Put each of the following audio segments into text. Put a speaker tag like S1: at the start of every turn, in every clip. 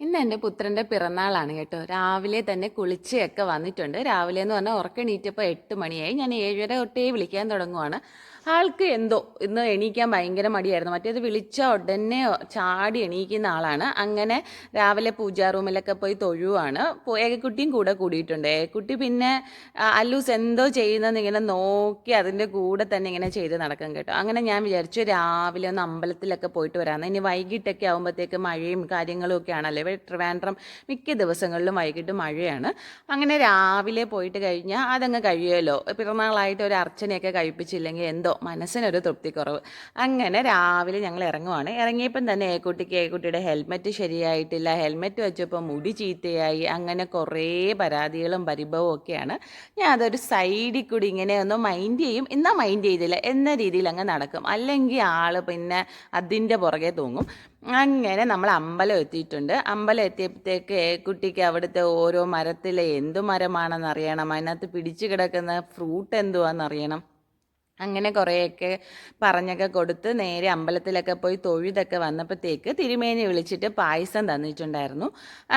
S1: ഇന്ന് എൻ്റെ പുത്രൻ്റെ പിറന്നാളാണ് കേട്ടോ. രാവിലെ തന്നെ കുളിച്ചൊക്കെ വന്നിട്ടുണ്ട്. രാവിലെ എന്ന് പറഞ്ഞാൽ ഉറക്കണീറ്റപ്പോൾ 8 മണിയായി. ഞാൻ 7:30 തൊട്ടേ വിളിക്കാൻ തുടങ്ങുവാണ്. ആൾക്ക് എന്തോ ഇന്ന് എണീക്കാൻ ഭയങ്കര മടിയായിരുന്നു. മറ്റേത് വിളിച്ച ഉടനെ ചാടി എണീക്കുന്ന ആളാണ്. അങ്ങനെ രാവിലെ പൂജാ റൂമിലൊക്കെ പോയി തൊഴുവാണ്. ഏകക്കുട്ടിയും കൂടെ കൂടിയിട്ടുണ്ട്. ഏകക്കുട്ടി പിന്നെ അല്ലൂസ് എന്തോ ചെയ്യുന്നതെന്ന് ഇങ്ങനെ നോക്കി അതിൻ്റെ കൂടെ തന്നെ ഇങ്ങനെ ചെയ്ത് നടക്കും കേട്ടോ. അങ്ങനെ ഞാൻ വിചാരിച്ചു രാവിലെ ഒന്ന് അമ്പലത്തിലൊക്കെ പോയിട്ട് വരാമെന്ന്. ഇനി വൈകിട്ടൊക്കെ ആകുമ്പോഴത്തേക്ക് മഴയും കാര്യങ്ങളും ഒക്കെ ആണല്ലോ. ട്രിവാൻഡ്രം മിക്ക ദിവസങ്ങളിലും വൈകിട്ട് മഴയാണ്. അങ്ങനെ രാവിലെ പോയിട്ട് കഴിഞ്ഞാൽ അതങ്ങ് കഴിയുമല്ലോ. പിറന്നാളായിട്ട് ഒരു അർച്ചനയൊക്കെ കഴിപ്പിച്ചില്ലെങ്കിൽ എന്തോ മനസ്സിനൊരു തൃപ്തിക്കുറവ്. അങ്ങനെ രാവിലെ ഞങ്ങൾ ഇറങ്ങുവാണ്. ഇറങ്ങിയപ്പം തന്നെ ഏക്കുട്ടിയുടെ ഹെൽമെറ്റ് ശരിയായിട്ടില്ല, ഹെൽമെറ്റ് വെച്ചപ്പോൾ മുടി ചീത്തയായി, അങ്ങനെ കുറേ പരാതികളും പരിഭവവും ഒക്കെയാണ്. ഞാൻ അതൊരു സൈഡിൽ കൂടി ഇങ്ങനെ ഒന്ന് മൈൻഡ് ചെയ്യും, എന്നാൽ മൈൻഡ് ചെയ്തില്ല എന്ന രീതിയിൽ അങ്ങ് നടക്കും. അല്ലെങ്കിൽ ആൾ പിന്നെ അതിൻ്റെ പുറകെ തൂങ്ങും. അങ്ങനെ നമ്മൾ അമ്പലം എത്തിയിട്ടുണ്ട്. അമ്പലം എത്തിയപ്പോഴത്തേക്ക് കുട്ടിക്ക് അവിടുത്തെ ഓരോ മരത്തിലെ എന്തു മരമാണെന്ന് അറിയണം, അതിനകത്ത് പിടിച്ചു കിടക്കുന്ന ഫ്രൂട്ട് എന്തുവാണെന്നറിയണം. അങ്ങനെ കുറേയൊക്കെ പറഞ്ഞൊക്കെ കൊടുത്ത് നേരെ അമ്പലത്തിലൊക്കെ പോയി തൊഴുതൊക്കെ വന്നപ്പോഴത്തേക്ക് തിരുമേനി വിളിച്ചിട്ട് പായസം തന്നിട്ടുണ്ടായിരുന്നു.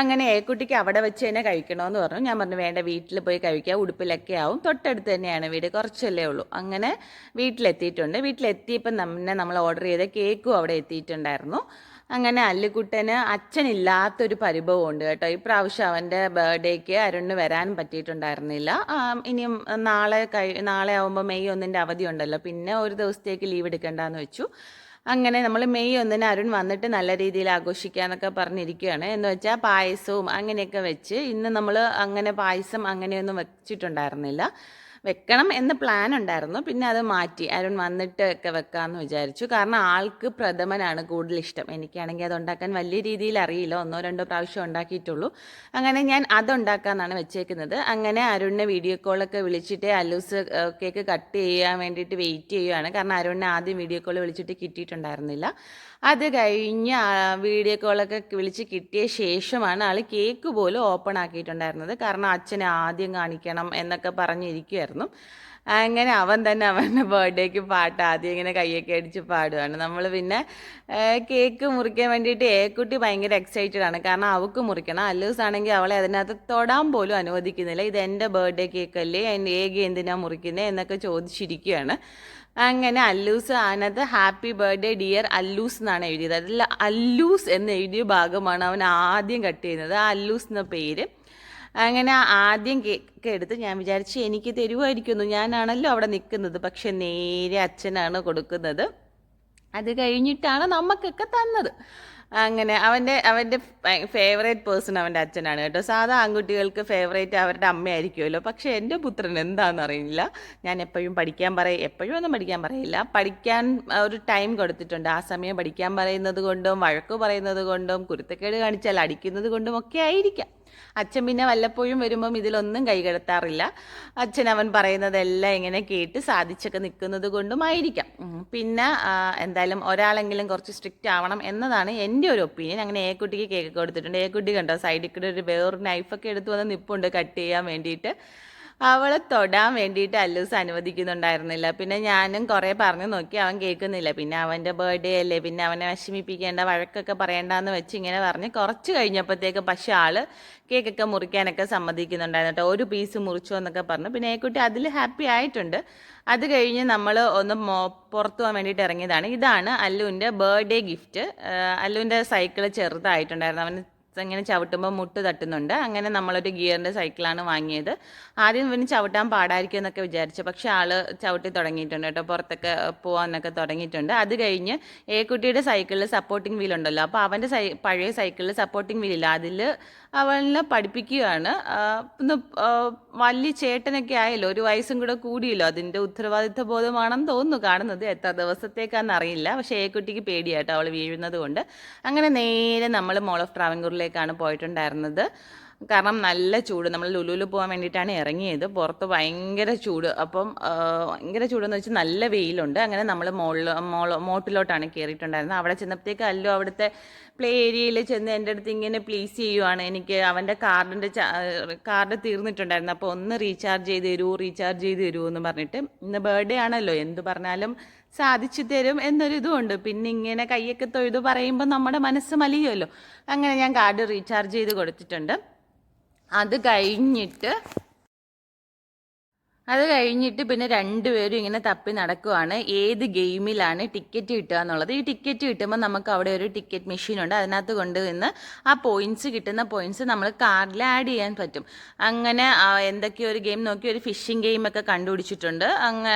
S1: അങ്ങനെ ഏക്കുട്ടിക്ക് അവിടെ വെച്ച് തന്നെ കഴിക്കണമെന്ന് പറഞ്ഞു. ഞാൻ പറഞ്ഞു വേണ്ട, വീട്ടിൽ പോയി കഴിക്കുക, ഉടുപ്പിലൊക്കെ ആവും, തൊട്ടടുത്ത് തന്നെയാണ് വീട്, കുറച്ചല്ലേ ഉള്ളൂ. അങ്ങനെ വീട്ടിലെത്തിയിട്ടുണ്ട്. വീട്ടിലെത്തിയപ്പോൾ നമ്മൾ ഓർഡർ ചെയ്ത കേക്കും അവിടെ എത്തിയിട്ടുണ്ടായിരുന്നു. അങ്ങനെ അല്ലുക്കുട്ടന് അച്ഛനില്ലാത്തൊരു പരിഭവമുണ്ട് കേട്ടോ. ഇപ്രാവശ്യം അവൻ്റെ ബർത്ത്ഡേക്ക് അരുണിന് വരാൻ പറ്റിയിട്ടുണ്ടായിരുന്നില്ല. ഇനിയും നാളെ ആവുമ്പോൾ മെയ് 1 അവധി ഉണ്ടല്ലോ, പിന്നെ ഒരു ദിവസത്തേക്ക് ലീവ് എടുക്കണ്ടെന്ന് വെച്ചു. അങ്ങനെ നമ്മൾ മെയ് 1 അരുൺ വന്നിട്ട് നല്ല രീതിയിൽ ആഘോഷിക്കാന്നൊക്കെ പറഞ്ഞിരിക്കുകയാണ്. എന്ന് വെച്ചാൽ പായസവും അങ്ങനെയൊക്കെ വെച്ച്, ഇന്ന് നമ്മൾ അങ്ങനെ പായസം അങ്ങനെയൊന്നും വെച്ചിട്ടുണ്ടായിരുന്നില്ല. വെക്കണം എന്ന് പ്ലാൻ ഉണ്ടായിരുന്നു, പിന്നെ അത് മാറ്റി അരുൺ വന്നിട്ട് ഒക്കെ വെക്കാമെന്ന് വിചാരിച്ചു. കാരണം ആൾക്ക് പ്രഥമനാണ് കൂടുതൽ ഇഷ്ടം. എനിക്കാണെങ്കിൽ അത് ഉണ്ടാക്കാൻ വലിയ രീതിയിൽ അറിയില്ല, 1-2 പ്രാവശ്യം ഉണ്ടാക്കിയിട്ടുള്ളൂ. അങ്ങനെ ഞാൻ അതുണ്ടാക്കാമെന്നാണ് വെച്ചേക്കുന്നത്. അങ്ങനെ അരുണിനെ വീഡിയോ കോളൊക്കെ വിളിച്ചിട്ട് അല്ലൂസ് കേക്ക് കട്ട് ചെയ്യാൻ വേണ്ടിയിട്ട് വെയിറ്റ് ചെയ്യുകയാണ്. കാരണം അരുണിനെ ആദ്യം വീഡിയോ കോൾ വിളിച്ചിട്ട് കിട്ടിയിട്ടുണ്ടായിരുന്നില്ല. അത് കഴിഞ്ഞ് വീഡിയോ കോളൊക്കെ വിളിച്ച് കിട്ടിയ ശേഷമാണ് ആൾ കേക്ക് പോലും ഓപ്പൺ ആക്കിയിട്ടുണ്ടായിരുന്നത്. കാരണം അച്ഛനെ ആദ്യം കാണിക്കണം എന്നൊക്കെ പറഞ്ഞിരിക്കുമായിരുന്നു. അങ്ങനെ അവൻ തന്നെ അവൻ്റെ ബർത്ത്ഡേക്ക് പാട്ട് ആദ്യം ഇങ്ങനെ കയ്യൊക്കെ അടിച്ച് പാടുകയാണ്. നമ്മൾ പിന്നെ കേക്ക് മുറിക്കാൻ വേണ്ടിയിട്ട് ഏക്കുട്ടി ഭയങ്കര എക്സൈറ്റഡ് ആണ്. കാരണം അവൾക്ക് മുറിക്കണം. അല്ലൂസ് ആണെങ്കിൽ അവളെ അതിനകത്ത് തൊടാൻ പോലും അനുവദിക്കുന്നില്ല. ഇത് എൻ്റെ ബർത്ത്ഡേ കേക്കല്ലേ, ഏക എന്തിനാ മുറിക്കുന്നത് എന്നൊക്കെ ചോദിച്ചിരിക്കുകയാണ്. അങ്ങനെ അല്ലൂസ് അതിനകത്ത് ഹാപ്പി ബർത്ത്ഡേ ഡിയർ അല്ലൂസ് എന്നാണ് എഴുതിയത്. അതിൽ അല്ലൂസ് എന്ന് എഴുതിയ ഭാഗമാണ് അവൻ ആദ്യം കട്ട് ചെയ്യുന്നത്, ആ അല്ലൂസ് എന്ന പേര്. അങ്ങനെ ആദ്യം കേക്ക് എടുത്ത് ഞാൻ വിചാരിച്ച് എനിക്ക് തരുമായിരിക്കുന്നു, ഞാനാണല്ലോ അവിടെ നിൽക്കുന്നത്. പക്ഷെ നേരെ അച്ഛനാണ് കൊടുക്കുന്നത്. അത് കഴിഞ്ഞിട്ടാണ് നമുക്കൊക്കെ തന്നത്. അങ്ങനെ അവൻ്റെ ഫേവറേറ്റ് പേഴ്സൺ അവൻ്റെ അച്ഛനാണ് കേട്ടോ. സാധാ ആൺകുട്ടികൾക്ക് ഫേവറേറ്റ് അവരുടെ അമ്മയായിരിക്കുമല്ലോ. പക്ഷേ എൻ്റെ പുത്രൻ എന്താണെന്ന് അറിയില്ല. ഞാൻ എപ്പോഴും ഒന്നും പഠിക്കാൻ പറയില്ല, പഠിക്കാൻ ഒരു ടൈം കൊടുത്തിട്ടുണ്ട്. ആ സമയം പഠിക്കാൻ പറയുന്നത് കൊണ്ടും വഴക്ക് പറയുന്നത് കൊണ്ടും കുരുത്തക്കേട് കാണിച്ചാൽ അടിക്കുന്നത് കൊണ്ടും ഒക്കെ ആയിരിക്കാം. അച്ഛൻ പിന്നെ വല്ലപ്പോഴും വരുമ്പം ഇതിലൊന്നും കൈകടത്താറില്ല. അച്ഛൻ അവൻ പറയുന്നതെല്ലാം ഇങ്ങനെ കേട്ട് സാധിച്ചൊക്കെ നിൽക്കുന്നത് കൊണ്ടുമായിരിക്കാം. പിന്നെ എന്തായാലും ഒരാളെങ്കിലും കുറച്ച് സ്ട്രിക്റ്റ് ആവണം എന്നതാണ് എൻ്റെ ഒരു ഒപ്പീനിയൻ. അങ്ങനെ ഏക്കുട്ടിക്ക് കേക്ക് കൊടുത്തിട്ടുണ്ട്. ഏക്കുട്ടി കണ്ടോ സൈഡിൽ കൂടെ വേറൊരു നൈഫൊക്കെ എടുത്ത് വന്ന് നിപ്പുണ്ട് കട്ട് ചെയ്യാൻ വേണ്ടിയിട്ട്. അവളെ തൊടാൻ വേണ്ടിയിട്ട് അല്ലൂസ് അനുവദിക്കുന്നുണ്ടായിരുന്നില്ല. പിന്നെ ഞാനും കുറേ പറഞ്ഞു നോക്കി, അവൻ കേൾക്കുന്നില്ല. പിന്നെ അവൻ്റെ ബർത്ത്ഡേ അല്ലേ, പിന്നെ അവനെ വിഷമിപ്പിക്കേണ്ട, വഴക്കൊക്കെ പറയേണ്ടെന്ന് വെച്ച് ഇങ്ങനെ പറഞ്ഞ് കുറച്ച് കഴിഞ്ഞപ്പോഴത്തേക്ക് പക്ഷേ ആൾ കേക്കൊക്കെ മുറിക്കാനൊക്കെ സമ്മതിക്കുന്നുണ്ടായിരുന്നു കേട്ടോ. ഒരു പീസ് മുറിച്ചു എന്നൊക്കെ പറഞ്ഞു. പിന്നെ ഏക്കുട്ടി അതിൽ ഹാപ്പി ആയിട്ടുണ്ട്. അത് കഴിഞ്ഞ് നമ്മൾ ഒന്ന് പുറത്തു പോകാൻ വേണ്ടിയിട്ട് ഇറങ്ങിയതാണ്. ഇതാണ് അല്ലുവിൻ്റെ ബർത്ത്ഡേ ഗിഫ്റ്റ്. അല്ലുവിൻ്റെ സൈക്കിൾ ചെറുതായിട്ടുണ്ടായിരുന്നു, അവന് ഇങ്ങനെ ചവിട്ടുമ്പോൾ മുട്ട് തട്ടുന്നുണ്ട്. അങ്ങനെ നമ്മളൊരു ഗിയറിൻ്റെ സൈക്കിളാണ് വാങ്ങിയത്. ആദ്യം പിന്നെ ചവിട്ടാൻ പാടായിരിക്കും എന്നൊക്കെ വിചാരിച്ചു, പക്ഷെ ആൾ ചവിട്ടി തുടങ്ങിയിട്ടുണ്ട് കേട്ടോ, പുറത്തൊക്കെ പോകാനൊക്കെ തുടങ്ങിയിട്ടുണ്ട്. അത് കഴിഞ്ഞ് ഏക്കുട്ടിയുടെ സൈക്കിളിൽ സപ്പോർട്ടിംഗ് വീൽ ഉണ്ടല്ലോ, അപ്പോൾ അവൻ്റെ പഴയ സൈക്കിളിൽ സപ്പോർട്ടിംഗ് വീലില്ല, അതിൽ അവനെ പഠിപ്പിക്കുകയാണ്. ഒന്ന് വലിയ ചേട്ടനൊക്കെ ആയല്ലോ, ഒരു വയസ്സും കൂടെ കൂടിയല്ലോ, അതിൻ്റെ ഉത്തരവാദിത്വ ബോധമാണെന്ന് തോന്നുന്നു കാണുന്നത്. എത്ര ദിവസത്തേക്കാണെന്ന് അറിയില്ല, പക്ഷേ ഏക്കുട്ടിക്ക് പേടിയാട്ടോ അവൾ വീഴുന്നത് കൊണ്ട്. അങ്ങനെ നേരെ നമ്മൾ മോൾ ഓഫ് ട്രാവൻകൂറിലേക്കാണ് പോയിട്ടുണ്ടായിരുന്നത്. കാരണം നല്ല ചൂട്, നമ്മൾ ലുലുവിൽ പോകാൻ വേണ്ടിയിട്ടാണ് ഇറങ്ങിയത്. പുറത്ത് ഭയങ്കര ചൂട്. അപ്പം ഭയങ്കര ചൂടെന്ന് വെച്ചാൽ നല്ല വെയിലുണ്ട്. അങ്ങനെ നമ്മൾ മോട്ടിലോട്ടാണ് കയറിയിട്ടുണ്ടായിരുന്നത്. അവിടെ ചെന്നപ്പോഴത്തേക്ക് അല്ലോ അവിടുത്തെ പ്ലേ ഏരിയയിൽ ചെന്ന് എൻ്റെ അടുത്ത് ഇങ്ങനെ പ്ലീസ് ചെയ്യുവാണ്. എനിക്ക് അവൻ്റെ കാർഡ് തീർന്നിട്ടുണ്ടായിരുന്നു, അപ്പോൾ ഒന്ന് റീചാർജ് ചെയ്ത് തരുമോ എന്ന് പറഞ്ഞിട്ട്. ഇന്ന് ബർത്ത്ഡേ ആണല്ലോ, എന്ത് പറഞ്ഞാലും സാധിച്ചു തരും എന്നൊരിതുമുണ്ട്. പിന്നെ ഇങ്ങനെ കൈയൊക്കെ തൊഴുതു പറയുമ്പോൾ നമ്മുടെ മനസ്സ് മലിയുമല്ലോ. അങ്ങനെ ഞാൻ കാർഡ് റീചാർജ് ചെയ്ത് കൊടുത്തിട്ടുണ്ട്. അത് കഴിഞ്ഞിട്ട് പിന്നെ രണ്ടുപേരും ഇങ്ങനെ തപ്പി നടക്കുവാണ് ഏത് ഗെയിമിലാണ് ടിക്കറ്റ് കിട്ടുക എന്നുള്ളത്. ഈ ടിക്കറ്റ് കിട്ടുമ്പോൾ നമുക്ക് അവിടെ ഒരു ടിക്കറ്റ് മെഷീൻ ഉണ്ട്. അതിനകത്ത് കൊണ്ടുവന്ന് ആ പോയിന്റ്സ് കിട്ടുന്ന പോയിന്റ്സ് നമ്മൾ കാർഡിൽ ആഡ് ചെയ്യാൻ പറ്റും. അങ്ങനെ എന്തൊക്കെയോ ഒരു ഗെയിം നോക്കി ഒരു ഫിഷിംഗ് ഗെയിമൊക്കെ കണ്ടുപിടിച്ചിട്ടുണ്ട്.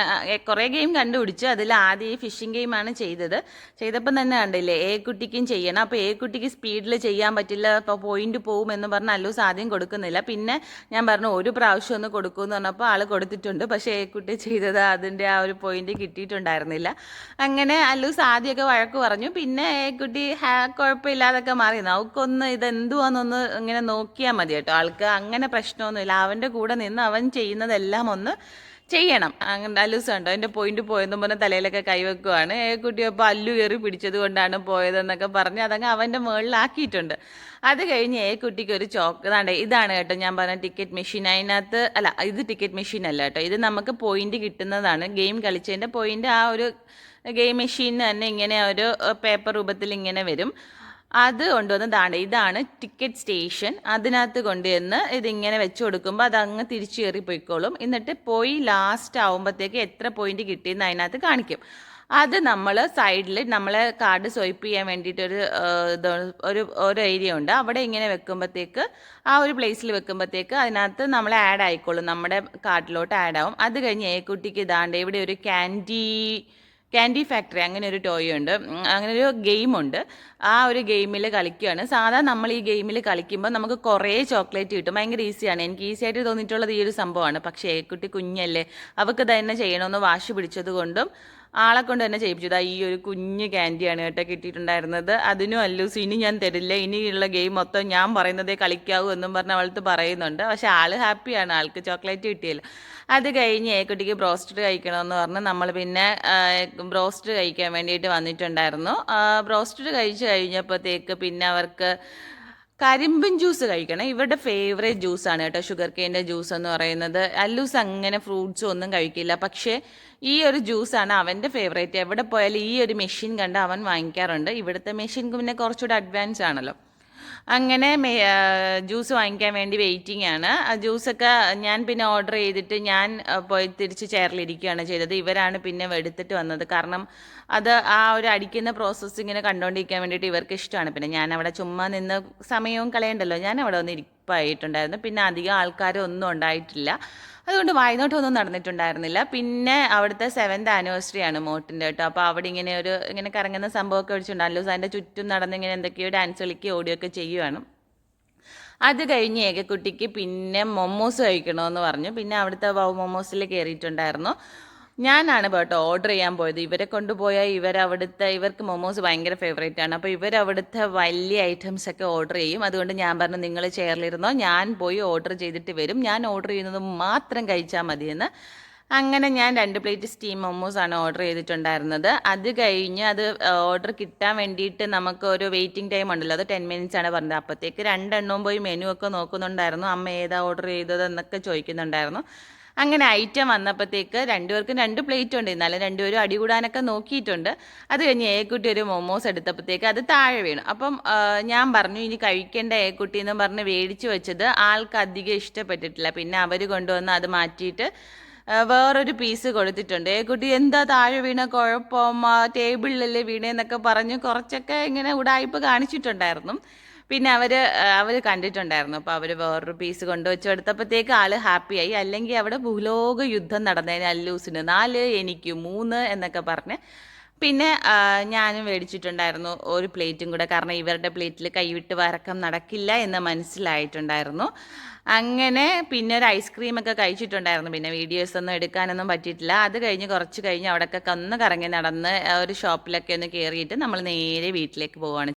S1: കുറേ ഗെയിം കണ്ടുപിടിച്ചു. അതിൽ ആദ്യം ഈ ഫിഷിംഗ് ഗെയിമാണ് ചെയ്തപ്പം തന്നെ കണ്ടില്ലേ, കുട്ടിക്കും ചെയ്യണം. അപ്പോൾ കുട്ടിക്ക് സ്പീഡിൽ ചെയ്യാൻ പറ്റില്ല, അപ്പോൾ പോയിന്റ് പോകും എന്ന് പറഞ്ഞ് അല്ലൂസ് ആദ്യം കൊടുക്കുന്നില്ല. പിന്നെ ഞാൻ പറഞ്ഞു ഒരു പ്രാവശ്യം ഒന്ന് കൊടുക്കുമെന്ന് പറഞ്ഞപ്പോൾ ആൾ കൊടുത്തിട്ടുണ്ട്. പക്ഷേ കുട്ടി ചെയ്തത് അതിൻ്റെ ആ ഒരു പോയിന്റ് കിട്ടിയിട്ടുണ്ടായിരുന്നില്ല. അങ്ങനെ അല്ലൂസ് ആദ്യമൊക്കെ വഴക്ക് പറഞ്ഞു. പിന്നെ കുട്ടി കുഴപ്പമില്ലാതൊക്കെ മാറി. നമുക്കൊന്ന് ഇതെന്തുവാന്നൊന്ന് ഇങ്ങനെ നോക്കിയാൽ മതി കേട്ടോ. ആൾക്ക് അങ്ങനെ പ്രശ്നമൊന്നുമില്ല. അവൻ്റെ കൂടെ നിന്ന് അവൻ ചെയ്യുന്നതെല്ലാം ഒന്ന് ചെയ്യണം. അങ്ങനെ അല്ലൂസ് കണ്ടോ എൻ്റെ പോയിന്റ് പോയെന്നും പറഞ്ഞ് തലയിലൊക്കെ കൈവെക്കുവാണ്. കുട്ടിയപ്പോൾ അല്ലു കയറി പിടിച്ചത് കൊണ്ടാണ് പോയതെന്നൊക്കെ പറഞ്ഞ് അതങ്ങ് അവൻ്റെ മുകളിലാക്കിയിട്ടുണ്ട്. അത് കഴിഞ്ഞ് കുട്ടിക്ക് ഒരു ഇതാണ് കേട്ടോ ഞാൻ പറഞ്ഞ ടിക്കറ്റ് മെഷീൻ. അതിനകത്ത് അല്ല, ഇത് ടിക്കറ്റ് മെഷീൻ അല്ല കേട്ടോ, ഇത് നമുക്ക് പോയിന്റ് കിട്ടുന്നതാണ്. ഗെയിം കളിച്ചതിൻ്റെ പോയിന്റ് ആ ഒരു ഗെയിം മെഷീനിന് തന്നെ ഇങ്ങനെ ഒരു പേപ്പർ രൂപത്തിൽ ഇങ്ങനെ വരും. അത് കൊണ്ടുവന്ന് ഇതാണ് ടിക്കറ്റ് സ്റ്റേഷൻ. അതിനകത്ത് കൊണ്ടുവന്ന് ഇതിങ്ങനെ വെച്ച് കൊടുക്കുമ്പോൾ അതങ്ങ് തിരിച്ചു കയറി പോയിക്കോളും. എന്നിട്ട് പോയി ലാസ്റ്റ് ആവുമ്പോഴത്തേക്ക് എത്ര പോയിന്റ് കിട്ടിയെന്ന് അതിനകത്ത് കാണിക്കും. അത് നമ്മൾ സൈഡിൽ നമ്മളെ കാർഡ് സ്വൈപ്പ് ചെയ്യാൻ വേണ്ടിയിട്ടൊരു ഒരു ഏരിയ ഉണ്ട്. അവിടെ ഇങ്ങനെ വെക്കുമ്പോഴത്തേക്ക് ആ ഒരു പ്ലേസിൽ വെക്കുമ്പോഴത്തേക്ക് അതിനകത്ത് നമ്മൾ ആഡ് ആയിക്കോളും, നമ്മുടെ കാർഡിലോട്ട് ആഡ് ആവും. അത് കഴിഞ്ഞ് കുട്ടിക്ക് ഇവിടെ ഒരു ക്യാൻഡി ഫാക്ടറി അങ്ങനെ ഒരു ടോയ് ഉണ്ട്, അങ്ങനെ ഒരു ഗെയിമുണ്ട്. ആ ഒരു ഗെയിമിൽ കളിക്കുകയാണ്. സാധാരണ നമ്മൾ ഈ ഗെയിമിൽ കളിക്കുമ്പോൾ നമുക്ക് കുറേ ചോക്ലേറ്റ് കിട്ടും. ഭയങ്കര ഈസിയാണ്. എനിക്ക് ഈസി ആയിട്ട് തോന്നിയിട്ടുള്ളത് ഈ ഒരു സംഭവമാണ്. പക്ഷേ കുട്ടി കുഞ്ഞല്ലേ, അവൾക്ക് തന്നെ ചെയ്യണമെന്ന് വാശി പിടിച്ചത് കൊണ്ടും ആളെ കൊണ്ട് തന്നെ ചെയ്യിപ്പിച്ചത്. ഈ ഒരു കുഞ്ഞ് ക്യാൻഡിയാണ് കേട്ടോ കിട്ടിയിട്ടുണ്ടായിരുന്നത്. അതിനും അല്ലൂസ് ഇനി ഞാൻ തരില്ല, ഇനിയുള്ള ഗെയിം മൊത്തം ഞാൻ പറയുന്നതേ കളിക്കാവൂ എന്നും പറഞ്ഞ് അവൾക്ക് പറയുന്നുണ്ട്. പക്ഷെ ആൾ ഹാപ്പിയാണ്, ആൾക്ക് ചോക്ലേറ്റ് കിട്ടിയല്ലോ. അത് കഴിഞ്ഞ് കുട്ടിക്ക് ബ്രോസ്റ്റഡ് കഴിക്കണമെന്ന് പറഞ്ഞ് നമ്മൾ പിന്നെ ബ്രോസ്റ്റഡ് കഴിക്കാൻ വേണ്ടിയിട്ട് വന്നിട്ടുണ്ടായിരുന്നു. ബ്രോസ്റ്റഡ് കഴിച്ച് കഴിഞ്ഞപ്പോഴത്തേക്ക് പിന്നെ അവർക്ക് കരിമ്പിൻ ജ്യൂസ് കഴിക്കണം. ഇവരുടെ ഫേവറേറ്റ് ജ്യൂസാണ് കേട്ടോ ഷുഗർ കെയിൻ്റെ ജ്യൂസ് എന്ന് പറയുന്നത്. അല്ലൂസ് അങ്ങനെ ഫ്രൂട്ട്സും ഒന്നും കഴിക്കില്ല, പക്ഷേ ഈ ഒരു ജ്യൂസാണ് അവൻ്റെ ഫേവറേറ്റ്. എവിടെ പോയാലും ഈ ഒരു മെഷീൻ കണ്ട് അവൻ വാങ്ങിക്കാറുണ്ട്. ഇവിടുത്തെ മെഷീൻ പിന്നെ കുറച്ചുകൂടെ അഡ്വാൻസ് ആണല്ലോ. അങ്ങനെ ജ്യൂസ് വാങ്ങിക്കാൻ വേണ്ടി വെയിറ്റിംഗ് ആണ്. ജ്യൂസൊക്കെ ഞാൻ പിന്നെ ഓർഡർ ചെയ്തിട്ട് ഞാൻ പോയി തിരിച്ച് ചെയറിലിരിക്കുകയാണ് ചെയ്തത്. ഇവരാണ് പിന്നെ എടുത്തിട്ട് വന്നത്. കാരണം അത് ആ ഒരു അടിക്കുന്ന പ്രോസസ്സ് ഇങ്ങനെ കണ്ടുകൊണ്ടിരിക്കാൻ വേണ്ടിയിട്ട് ഇവർക്ക് ഇഷ്ടമാണ്. പിന്നെ ഞാൻ അവിടെ ചുമ്മാ നിന്ന് സമയവും കളയണ്ടല്ലോ, ഞാൻ അവിടെ ഒന്ന് ഇരിപ്പായിട്ടുണ്ടായിരുന്നു. പിന്നെ അധികം ആൾക്കാരൊന്നും ഉണ്ടായിട്ടില്ല, അതുകൊണ്ട് വായനോട്ടമൊന്നും നടന്നിട്ടുണ്ടായിരുന്നില്ല. പിന്നെ അവിടുത്തെ 7th ആനിവേഴ്സറി ആണ് മോട്ടിൻ്റെ കേട്ടോ. അപ്പോൾ അവിടെ ഇങ്ങനെ കറങ്ങുന്ന സംഭവമൊക്കെ വെച്ചിട്ടുണ്ട്. അല്ലൂസ് അതിൻ്റെ ചുറ്റും നടന്നിങ്ങനെ എന്തൊക്കെയോ ഡാൻസ് കളിക്കുകയോ ഓടുകയൊക്കെ ചെയ്യുവാണ്. അത് കഴിഞ്ഞ് കുട്ടിക്ക് പിന്നെ മൊമോസ് കഴിക്കണമെന്ന് പറഞ്ഞു. പിന്നെ അവിടുത്തെ മൊമോസിൽ കയറിയിട്ടുണ്ടായിരുന്നു. ഞാനാണ് കേട്ടോ ഓർഡർ ചെയ്യാൻ പോയത്. ഇവരെ കൊണ്ടുപോയാൽ ഇവർക്ക് മൊമോസ് ഭയങ്കര ഫേവറേറ്റ് ആണ്. അപ്പോൾ ഇവരവിടുത്തെ വലിയ ഐറ്റംസ് ഒക്കെ ഓർഡർ ചെയ്യും. അതുകൊണ്ട് ഞാൻ പറഞ്ഞു നിങ്ങൾ ചെയറിലിരുന്നോ, ഞാൻ പോയി ഓർഡർ ചെയ്തിട്ട് വരും, ഞാൻ ഓർഡർ ചെയ്യുന്നത് മാത്രം കഴിച്ചാൽ മതിയെന്ന്. അങ്ങനെ ഞാൻ 2 പ്ലേറ്റ് സ്റ്റീം മൊമോസ് ആണ് ഓർഡർ ചെയ്തിട്ടുണ്ടായിരുന്നത്. അത് കഴിഞ്ഞ് അത് ഓർഡർ കിട്ടാൻ വേണ്ടിയിട്ട് നമുക്ക് ഒരു വെയിറ്റിംഗ് ടൈം ഉണ്ടല്ലോ, അത് 10 മിനിറ്റ്സ് ആണ് പറഞ്ഞത്. അപ്പോഴത്തേക്ക് 2 എണ്ണവും പോയി മെനു ഒക്കെ നോക്കുന്നുണ്ടായിരുന്നു. അമ്മ ഏതാ ഓർഡർ ചെയ്തത് എന്നൊക്കെ ചോദിക്കുന്നുണ്ടായിരുന്നു. അങ്ങനെ ഐറ്റം വന്നപ്പോഴത്തേക്ക് 2 പേർക്കും 2 പ്ലേറ്റ് ഉണ്ട്. എന്നാലും 2 പേരും അടികൂടാനൊക്കെ നോക്കിയിട്ടുണ്ട്. അത് കഴിഞ്ഞ് കുട്ടി ഒരു മൊമോസ് എടുത്തപ്പോഴത്തേക്ക് അത് താഴെ വീണു. അപ്പം ഞാൻ പറഞ്ഞു ഇനി കഴിക്കേണ്ട കുട്ടി എന്ന് പറഞ്ഞ് മേടിച്ച് വെച്ചത് ആൾക്ക് അധികം ഇഷ്ടപ്പെട്ടിട്ടില്ല. പിന്നെ അവർ കൊണ്ടുവന്ന് അത് മാറ്റിയിട്ട് വേറൊരു പീസ് കൊടുത്തിട്ടുണ്ട്. കുട്ടി എന്താ താഴെ വീണ കുഴപ്പം, ടേബിളിലല്ലേ വീണേന്നൊക്കെ പറഞ്ഞ് കുറച്ചൊക്കെ ഇങ്ങനെ ഉടായ്പ കാണിച്ചിട്ടുണ്ടായിരുന്നു. പിന്നെ അവർ കണ്ടിട്ടുണ്ടായിരുന്നു. അപ്പോൾ അവർ വേറൊരു പീസ് കൊണ്ടുവച്ച് കൊടുത്തപ്പോഴത്തേക്ക് ആൾ ഹാപ്പിയായി. അല്ലെങ്കിൽ അവിടെ ഭൂലോക യുദ്ധം നടന്നതിന് അല്ലൂസിന് 4 എനിക്ക് 3 എന്നൊക്കെ പറഞ്ഞ്. പിന്നെ ഞാനും മേടിച്ചിട്ടുണ്ടായിരുന്നു ഒരു പ്ലേറ്റും കൂടെ. കാരണം ഇവരുടെ പ്ലേറ്റിൽ കൈവിട്ട് വരക്കം നടക്കില്ല എന്ന് മനസ്സിലായിട്ടുണ്ടായിരുന്നു. അങ്ങനെ പിന്നെ ഒരു ഐസ്ക്രീമൊക്കെ കഴിച്ചിട്ടുണ്ടായിരുന്നു. പിന്നെ വീഡിയോസൊന്നും എടുക്കാനൊന്നും പറ്റിയിട്ടില്ല. അത് കഴിഞ്ഞ് കുറച്ച് കഴിഞ്ഞ് അവിടെയൊക്കെ ഒന്ന് കറങ്ങി നടന്ന് ഒരു ഷോപ്പിലൊക്കെ ഒന്ന് കയറിയിട്ട് നമ്മൾ നേരെ വീട്ടിലേക്ക് പോവുകയാണ്.